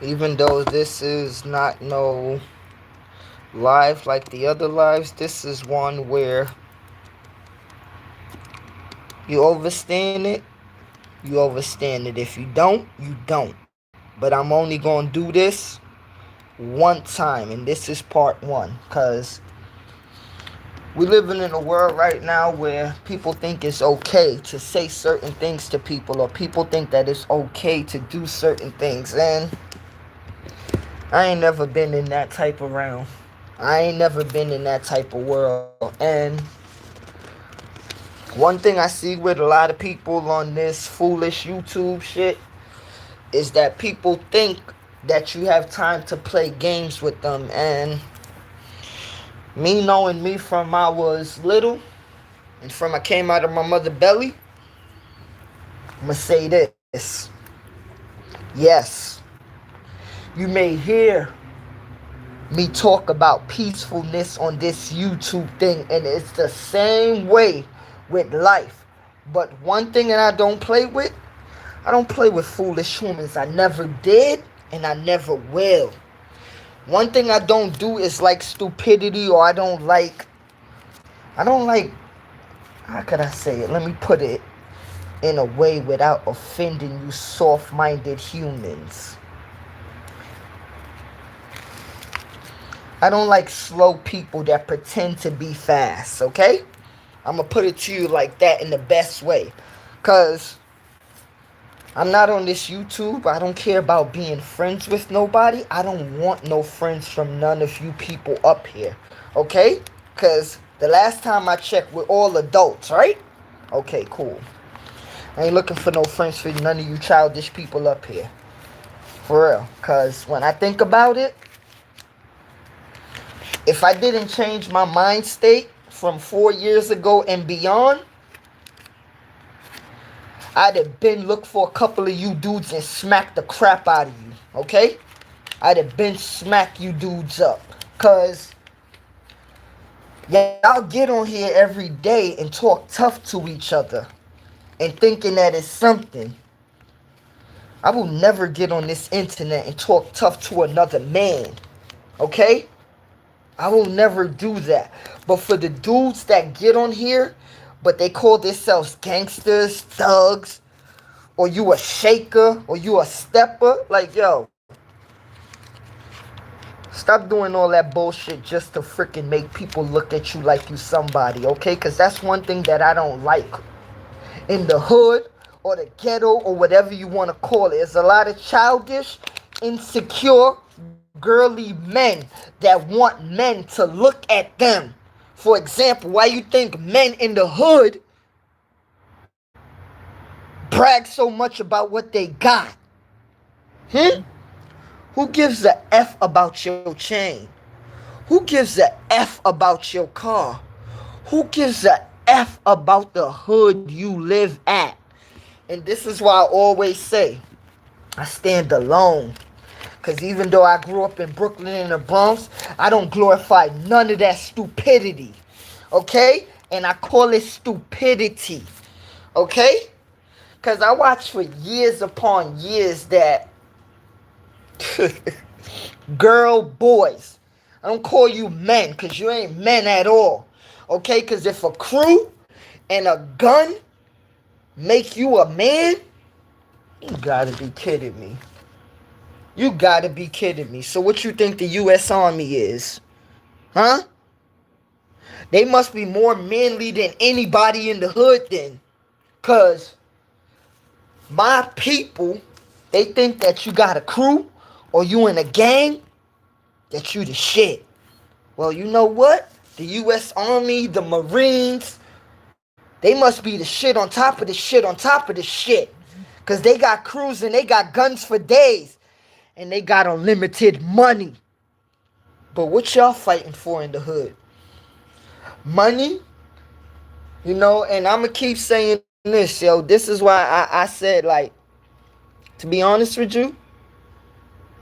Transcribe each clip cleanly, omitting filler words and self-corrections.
Even though this is not no live like the other lives, this is one where you overstand it, you overstand it. If you don't, you don't. But I'm only going to do this one time, and this is part one, because we living in a world right now where people think it's okay to say certain things to people, or people think that it's okay to do certain things. And I ain't never been in that type of realm. I ain't never been in that type of world. And one thing I see with a lot of people on this foolish YouTube shit is that people think that you have time to play games with them. And me knowing me from I was little and from I came out of my mother belly, I'm gonna say this. Yes, you may hear me talk about peacefulness on this YouTube thing, and it's the same way with life. But one thing that I don't play with, I don't play with foolish humans. I never did, and I never will. One thing I don't do is like stupidity, or I don't like, how could I say it? Let me put it in a way without offending you soft-minded humans. I don't like slow people that pretend to be fast, okay? I'm gonna put it to you like that in the best way. Cause I'm not on this YouTube. I don't care about being friends with nobody. I don't want no friends from none of you people up here. Okay? Cause the last time I checked, we're all adults, right? Okay, cool. I ain't looking for no friends for none of you childish people up here. For real. Cause when I think about it, if I didn't change my mind state from 4 years ago and beyond, I'd have been looked for a couple of you dudes and smacked the crap out of you, okay? I'd have been smack you dudes up. Cause y'all get on here every day and talk tough to each other and thinking that it's something. I will never get on this internet and talk tough to another man, okay? I will never do that. But for the dudes that get on here, but they call themselves gangsters, thugs, or you a shaker, or you a stepper, like, yo, stop doing all that bullshit just to freaking make people look at you like you somebody, okay? Because that's one thing that I don't like. In the hood, or the ghetto, or whatever you want to call it, there's a lot of childish, insecure, girly men that want men to look at them. For example, why you think men in the hood brag so much about what they got? Hmm? Who gives a F about your chain? Who gives a F about your car? Who gives a F about the hood you live at? And this is why I always say, I stand alone. Because even though I grew up in Brooklyn and the Bronx, I don't glorify none of that stupidity. Okay? And I call it stupidity. Okay? Because I watched for years upon years that girl, boys. I don't call you men because you ain't men at all. Okay? Because if a crew and a gun make you a man, you gotta be kidding me. You gotta be kidding me. So what you think the U.S. Army is? Huh? They must be more manly than anybody in the hood then. Cause my people, they think that you got a crew or you in a gang, that you the shit. Well, you know what? The U.S. Army, the Marines, they must be the shit on top of the shit on top of the shit. Cause they got crews and they got guns for days. And they got unlimited money. But what y'all fighting for in the hood? Money? You know, and I'm going to keep saying this, yo. This is why I said, like, to be honest with you,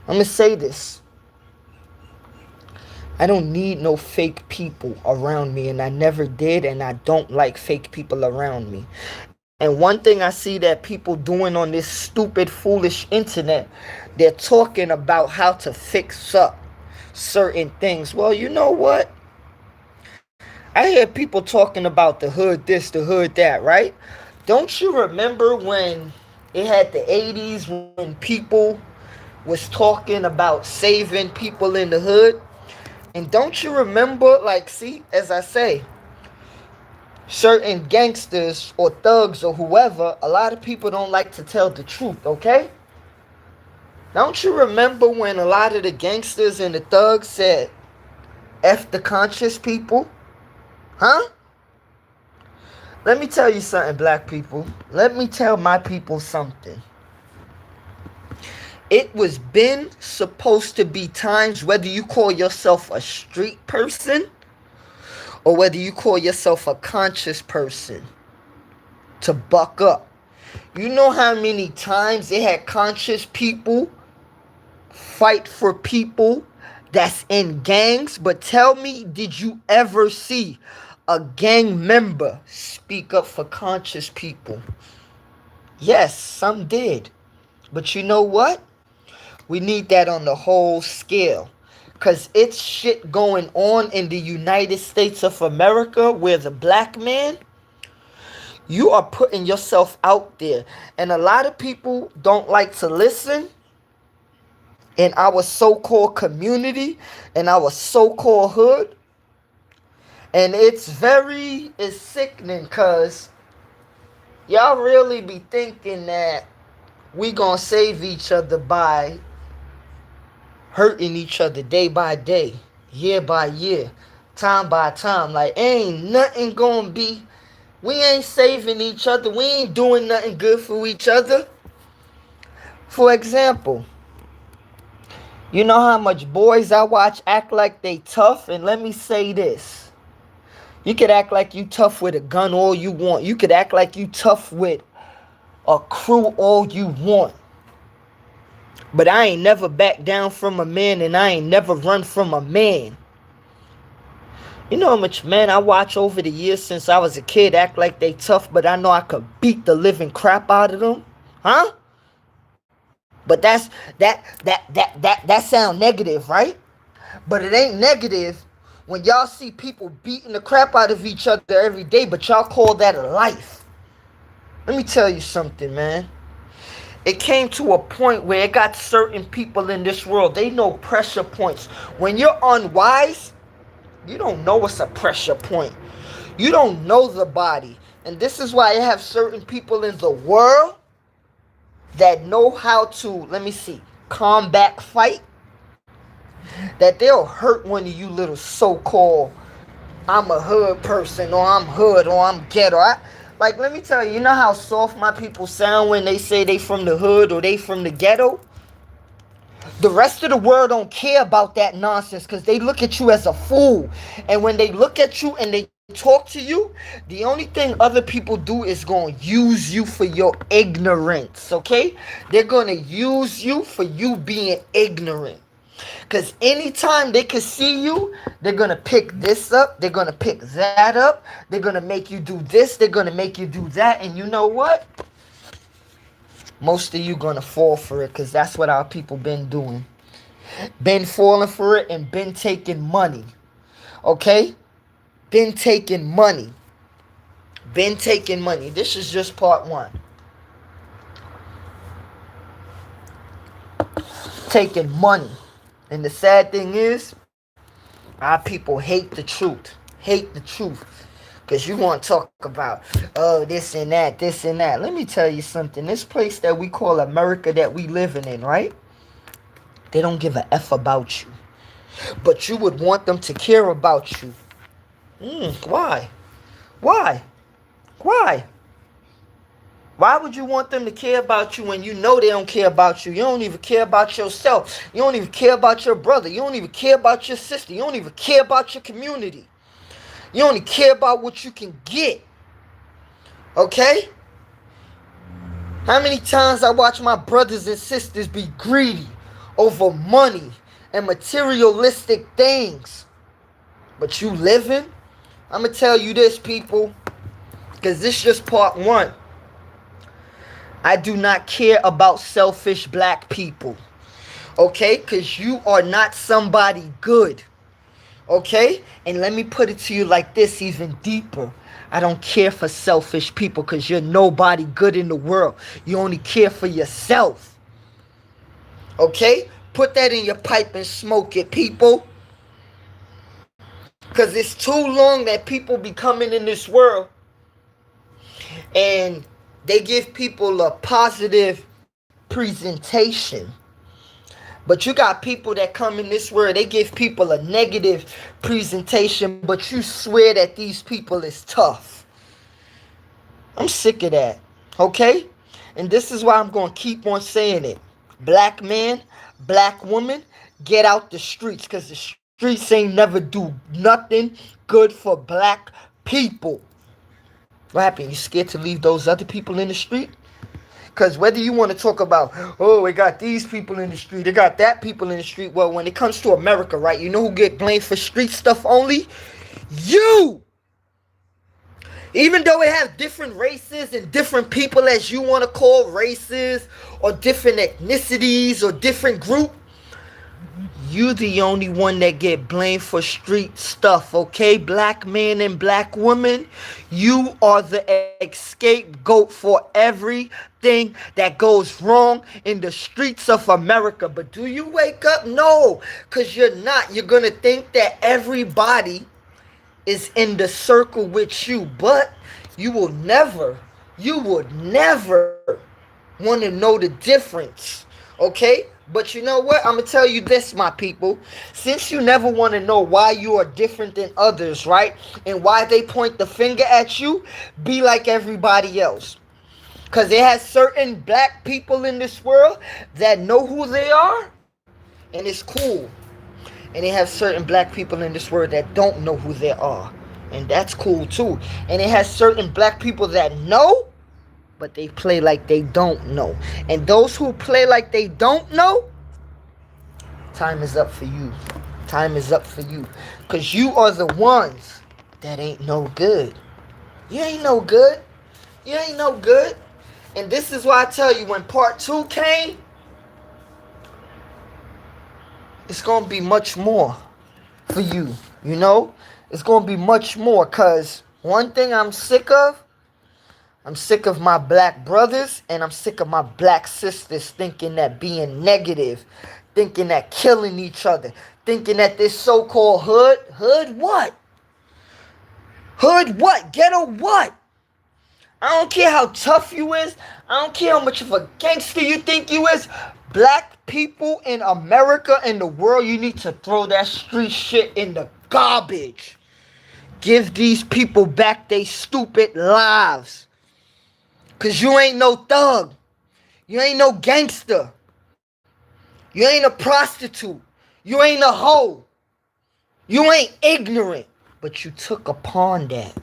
I'm going to say this. I don't need no fake people around me, and I never did, and I don't like fake people around me. And And one thing I see that people doing on this stupid, foolish internet, they're talking about how to fix up certain things. Well, you know what? I hear people talking about the hood this, the hood that, right? Don't you remember when it had the 80s when people was talking about saving people in the hood? And don't you remember, like, see, as I say, certain gangsters or thugs or whoever, a lot of people don't like to tell the truth, okay? Don't you remember when a lot of the gangsters and the thugs said, F the conscious people? Huh? Let me tell you something, black people. Let me tell my people something. It was been supposed to be times, whether you call yourself a street person or whether you call yourself a conscious person, to buck up. You know how many times they had conscious people fight for people that's in gangs? But tell me, did you ever see a gang member speak up for conscious people? Yes, some did. But you know what? We need that on the whole scale. Because it's shit going on in the United States of America where the black man, you are putting yourself out there. And a lot of people don't like to listen in our so-called community, in our so-called hood. And it's sickening because y'all really be thinking that we gonna save each other by hurting each other day by day, year by year, time by time. Like, ain't nothing gonna be, we ain't saving each other. We ain't doing nothing good for each other. For example, you know how much boys I watch act like they tough? And let me say this. You could act like you tough with a gun all you want. You could act like you tough with a crew all you want. But I ain't never back down from a man, and I ain't never run from a man. You know how much men I watch over the years since I was a kid act like they tough, but I know I could beat the living crap out of them? Huh? But that sound negative, right? But it ain't negative when y'all see people beating the crap out of each other every day, but y'all call that a life. Let me tell you something, man. It came to a point where it got certain people in this world, they know pressure points. When you're unwise, you don't know what's a pressure point. You don't know the body. And this is why you have certain people in the world that know how to, let me see, combat fight. That they'll hurt one of you little so-called, I'm a hood person, or I'm hood, or I'm ghetto. Like, let me tell you, you know how soft my people sound when they say they from the hood or they from the ghetto? The rest of the world don't care about that nonsense because they look at you as a fool. And when they look at you and they talk to you, the only thing other people do is going to use you for your ignorance, okay? They're going to use you for you being ignorant. Because anytime they can see you, they're going to pick this up. They're going to pick that up. They're going to make you do this. They're going to make you do that. And you know what? Most of you going to fall for it because that's what our people been doing. Been falling for it and been taking money. Okay? Been taking money. Been taking money. This is just part one. Taking money. And the sad thing is, our people hate the truth. Hate the truth. Because you want to talk about, oh, this and that, this and that. Let me tell you something. This place that we call America that we living in, right? They don't give a F about you. But you would want them to care about you. Why? Why? Why? Why would you want them to care about you when you know they don't care about you? You don't even care about yourself. You don't even care about your brother. You don't even care about your sister. You don't even care about your community. You only care about what you can get. Okay? How many times I watch my brothers and sisters be greedy over money and materialistic things? But you living? I'm going to tell you this, people, because this is just part one. I do not care about selfish black people. Okay? Because you are not somebody good. Okay? And let me put it to you like this, even deeper. I don't care for selfish people because you're nobody good in the world. You only care for yourself. Okay? Put that in your pipe and smoke it, people. Because it's too long that people be coming in this world and they give people a positive presentation. But you got people that come in this world, they give people a negative presentation, but you swear that these people is tough. I'm sick of that. Okay? And this is why I'm going to keep on saying it. Black man, black woman, get out the streets, because the streets ain't never do nothing good for black people. What happened? You scared to leave those other people in the street? Because whether you want to talk about, oh, we got these people in the street, they got that people in the street. Well, when it comes to America, right, you know who get blamed for street stuff only? You! Even though it has different races and different people as you want to call races or different ethnicities or different group, you the only one that get blamed for street stuff, okay? Black man and black woman, you are the scapegoat for everything that goes wrong in the streets of America. But do you wake up? No, because you're not. You're going to think that everybody is in the circle with you, but you would never want to know the difference, okay? But you know what? I'm going to tell you this, my people. Since you never want to know why you are different than others, right? And why they point the finger at you, be like everybody else. Because there has certain black people in this world that know who they are, and it's cool. And they have certain black people in this world that don't know who they are, and that's cool too. And it has certain black people that know, but they play like they don't know. And those who play like they don't know, time is up for you. Time is up for you. Because you are the ones that ain't no good. You ain't no good. You ain't no good. And this is why I tell you, when part 2 came, it's going to be much more for you. You know? It's going to be much more. Because one thing I'm sick of my black brothers and I'm sick of my black sisters thinking that being negative, thinking that killing each other, thinking that this so-called hood what? Hood what? Ghetto what? I don't care how tough you is. I don't care how much of a gangster you think you is. Black people in America and the world, you need to throw that street shit in the garbage. Give these people back their stupid lives. Because you ain't no thug. You ain't no gangster. You ain't a prostitute. You ain't a hoe. You ain't ignorant. But you took upon that.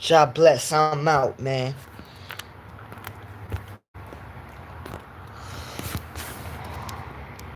God bless. I'm out, man.